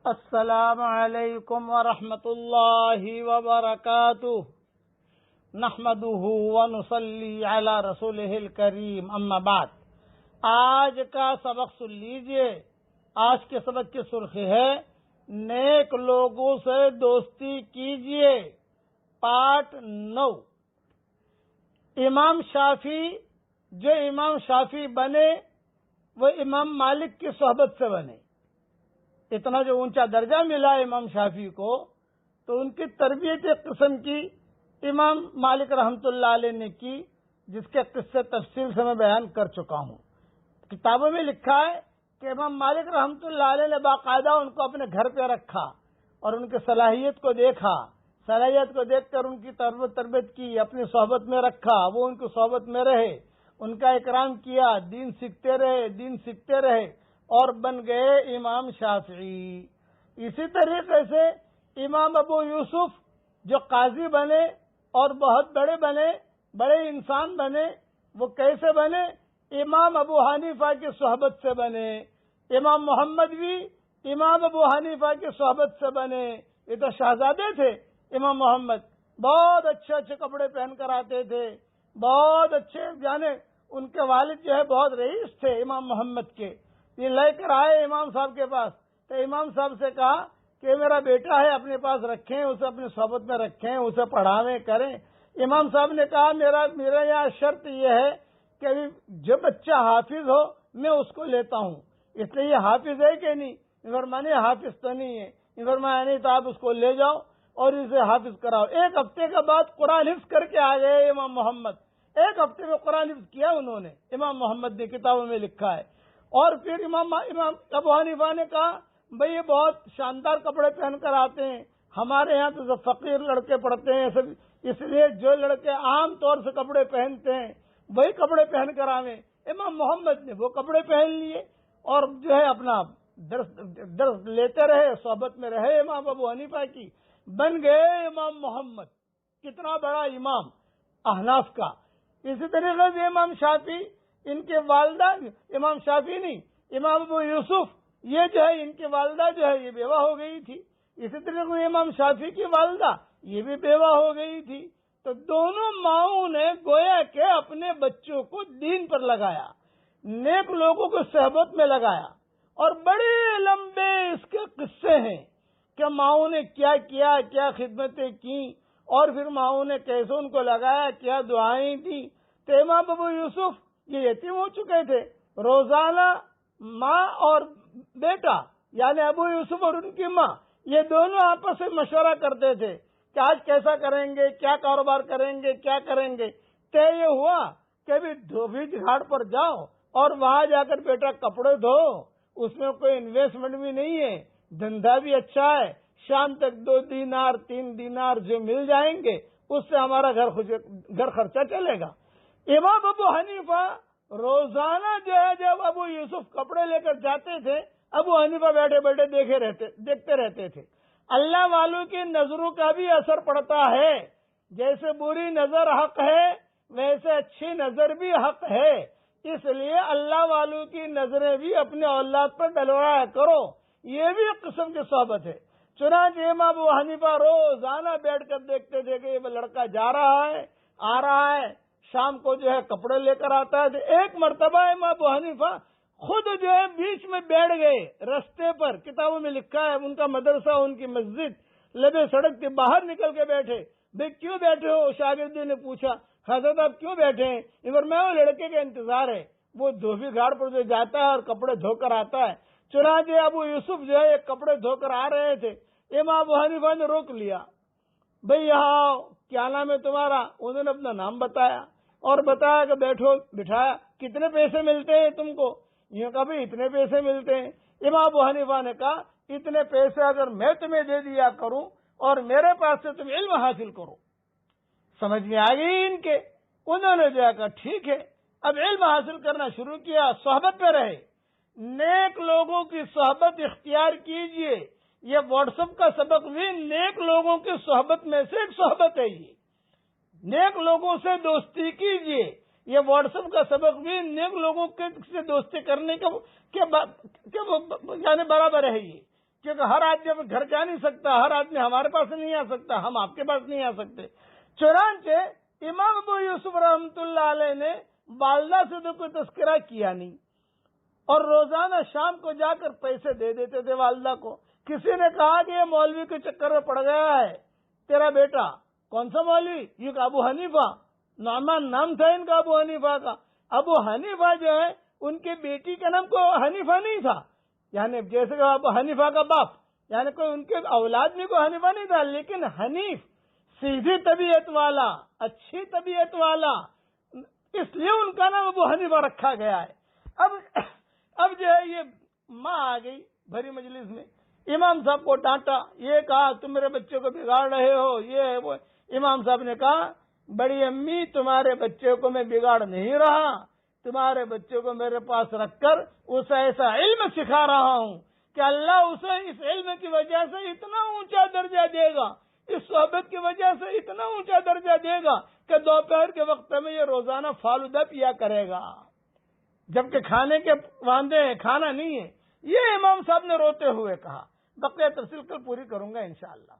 السلام علیکم ورحمۃ اللہ وبرکاتہ نحمده ونصلی علی رسولہ الکریم اما بعد۔ آج کا سبق سن لیجئے۔ آج کے سبق کی سرخی ہے نیک لوگوں سے دوستی کیجئے، پارٹ 9۔ امام شافعی جو امام شافعی بنے وہ امام مالک کی صحبت سے بنے۔ اتنا جو اونچا درجہ ملا امام شافعی کو، تو ان کی تربیت ایک قسم کی امام مالک رحمۃ اللہ علیہ نے کی، جس کے قصے تفصیل سے میں بیان کر چکا ہوں۔ کتابوں میں لکھا ہے کہ امام مالک رحمۃ اللہ علیہ نے باقاعدہ ان کو اپنے گھر پہ رکھا اور ان کی صلاحیت کو دیکھا، صلاحیت کو دیکھ کر ان کی تربیت کی، اپنی صحبت میں رکھا، وہ ان کی صحبت میں رہے، ان کا اکرام کیا، دین سیکھتے رہے اور بن گئے امام شافعی۔ اسی طریقے سے امام ابو یوسف جو قاضی بنے اور بہت بڑے انسان بنے، وہ کیسے بنے؟ امام ابو حنیفہ کی صحبت سے بنے۔ امام محمد بھی امام ابو حنیفہ کی صحبت سے بنے۔ یہ تو شہزادے تھے امام محمد، بہت اچھے کپڑے پہن کر آتے تھے، بہت اچھے، جانے ان کے والد جو ہے بہت رئیس تھے امام محمد کے۔ یہ لے کر آئے امام صاحب کے پاس، تو امام صاحب سے کہا کہ میرا بیٹا ہے، اپنے پاس رکھیں، اسے اپنی صحبت میں رکھیں، اسے پڑھاویں کریں۔ امام صاحب نے کہا میرا یہاں شرط یہ ہے کہ جو بچہ حافظ ہو میں اس کو لیتا ہوں۔ اس لیے یہ حافظ ہے کہ نہیں؟ فرمایا حافظ تو نہیں ہے۔ فرمایا نہیں تو آپ اس کو لے جاؤ اور اسے حافظ کراؤ۔ ایک ہفتے کے بعد قرآن حفظ کر کے آ گئے امام محمد۔ ایک ہفتے میں قرآن حفظ کیا انہوں نے، امام محمد نے کتابوں میں لکھا ہے۔ اور پھر امام ابو حنیفہ نے کہا بھئی یہ بہت شاندار کپڑے پہن کر آتے ہیں، ہمارے یہاں تو سب فقیر لڑکے پڑھتے ہیں، سب اس لیے جو لڑکے عام طور سے کپڑے پہنتے ہیں وہی کپڑے پہن کر آویں۔ امام محمد نے وہ کپڑے پہن لیے اور جو ہے اپنا درس لیتے رہے، صحبت میں رہے امام ابو حنیفہ کی، بن گئے امام محمد۔ کتنا بڑا امام احناف کا۔ اسی طریقے سے امام شافعی، ان کے والدہ، امام شافعی نہیں، امام ابو یوسف، یہ جو ہے ان کی والدہ جو ہے یہ بیوہ ہو گئی تھی۔ اسی طریقے سے امام شافعی کی والدہ یہ بھی بیوہ ہو گئی تھی۔ تو دونوں ماؤں نے گویا کہ اپنے بچوں کو دین پر لگایا، نیک لوگوں کو صحبت میں لگایا، اور بڑے لمبے اس کے قصے ہیں کہ ماؤں نے کیا کیا، کیا خدمتیں کی، اور پھر ماؤں نے کیسے ان کو لگایا، کیا دعائیں دی۔ تو امام ابو یوسف یہ یتیم ہو چکے تھے، روزانہ ماں اور بیٹا یعنی ابو یوسف اور ان کی ماں یہ دونوں آپس میں مشورہ کرتے تھے کہ آج کیسا کریں گے، کیا کاروبار کریں گے، کیا کریں گے۔ طے یہ ہوا کہ بھی دھوبی گھاٹ پر جاؤ اور وہاں جا کر بیٹا کپڑے دھو، اس میں کوئی انویسٹمنٹ بھی نہیں ہے، دھندا بھی اچھا ہے، شام تک 2 دینار 3 دینار جو مل جائیں گے اس سے ہمارا گھر خرچہ چلے گا۔ امام ابو حنیفہ روزانہ جو ہے جب ابو یوسف کپڑے لے کر جاتے تھے، ابو حنیفہ بیٹھے بیٹھے دیکھتے رہتے تھے۔ اللہ والوں کی نظروں کا بھی اثر پڑتا ہے، جیسے بری نظر حق ہے ویسے اچھی نظر بھی حق ہے، اس لیے اللہ والوں کی نظریں بھی اپنے اولاد پر ڈلوایا کرو۔ یہ بھی ایک قسم کی صحبت ہے۔ چنانچہ امام ابو حنیفہ روزانہ بیٹھ کر دیکھتے تھے کہ یہ لڑکا جا رہا ہے، آ رہا ہے، شام کو جو ہے کپڑے لے کر آتا ہے۔ ایک مرتبہ امام ابو حنیفہ خود جو ہے بیچ میں بیٹھ گئے رستے پر، کتابوں میں لکھا ہے ان کا مدرسہ، ان کی مسجد لبے سڑک کے باہر نکل کے بیٹھے۔ بھئی کیوں بیٹھے ہو؟ شاگردی نے پوچھا، حضرت آپ کیوں بیٹھے ہیں؟ میں وہ لڑکے کا انتظار ہے، وہ دھوبی گھاٹ پر جو جاتا ہے اور کپڑے دھو کر آتا ہے۔ چنانچہ ابو یوسف جو ہے کپڑے دھو کر آ رہے تھے، امام ابو حنیفہ نے روک لیا، بھئی یہاں آؤ، کیا نام ہے تمہارا؟ انہوں نے اپنا نام بتایا اور بتایا کہ بیٹھو، بٹھایا، کتنے پیسے ملتے ہیں تم کو؟ یہ کہا بھئی اتنے پیسے ملتے ہیں۔ امام ابو حنیفہ نے کہا اتنے پیسے اگر میں تمہیں دے دیا کروں اور میرے پاس سے تم علم حاصل کرو۔ سمجھ میں آ گئی ان کے؟ انہوں نے جو کہا ٹھیک ہے، اب علم حاصل کرنا شروع کیا، صحبت میں رہے، نیک لوگوں کی صحبت اختیار کیجئے۔ یہ واٹس ایپ کا سبق بھی نیک لوگوں کی صحبت میں سے ایک صحبت ہے۔ یہ نیک لوگوں سے دوستی کیجئے، یہ واٹس ایپ کا سبق بھی نیک لوگوں سے دوستی کرنے کے یعنی برابر ہے۔ کیونکہ ہر آدمی اپنے گھر جا نہیں سکتا، ہر آدمی ہمارے پاس نہیں آ سکتا، ہم آپ کے پاس نہیں آ سکتے۔ چنانچہ امام ابو یوسف رحمۃ اللہ علیہ نے والدہ سے تو کوئی تذکرہ کیا نہیں، اور روزانہ شام کو جا کر پیسے دے دیتے تھے والدہ کو۔ کسی نے کہا کہ یہ مولوی کے چکر میں پڑ گیا ہے تیرا بیٹا۔ کون سا مولوی؟ یہ ابو حنیفہ، نعمان نام تھا ان کا ابو حنیفہ کا۔ ابو حنیفہ جو ہے ان کی بیٹی کا نام کوئی حنیفہ نہیں تھا، یعنی جیسے کہ ابو حنیفہ کا باپ، یعنی کوئی ان کے اولاد میں کوئی حنیفہ نہیں تھا، لیکن حنیف سیدھی طبیعت والا، اچھی طبیعت والا، اس لیے ان کا نام ابو حنیفہ رکھا گیا ہے۔ اب جو ہے یہ ماں آ گئی بھری مجلس میں، امام صاحب کو ڈانٹا، یہ کہا تم میرے بچے کو بگاڑ رہے ہو، یہ وہ۔ امام صاحب نے کہا بڑی امی تمہارے بچے کو میں بگاڑ نہیں رہا، تمہارے بچے کو میرے پاس رکھ کر اسے ایسا علم سکھا رہا ہوں کہ اللہ اسے اس علم کی وجہ سے اتنا اونچا درجہ دے گا، اس صحبت کی وجہ سے اتنا اونچا درجہ دے گا کہ دوپہر کے وقت میں یہ روزانہ فالودہ پیا کرے گا، جبکہ کھانے کے واندے ہیں، کھانا نہیں ہے۔ یہ امام صاحب نے روتے ہوئے کہا۔ بقیہ تفصیل کل پوری کروں گا انشاءاللہ۔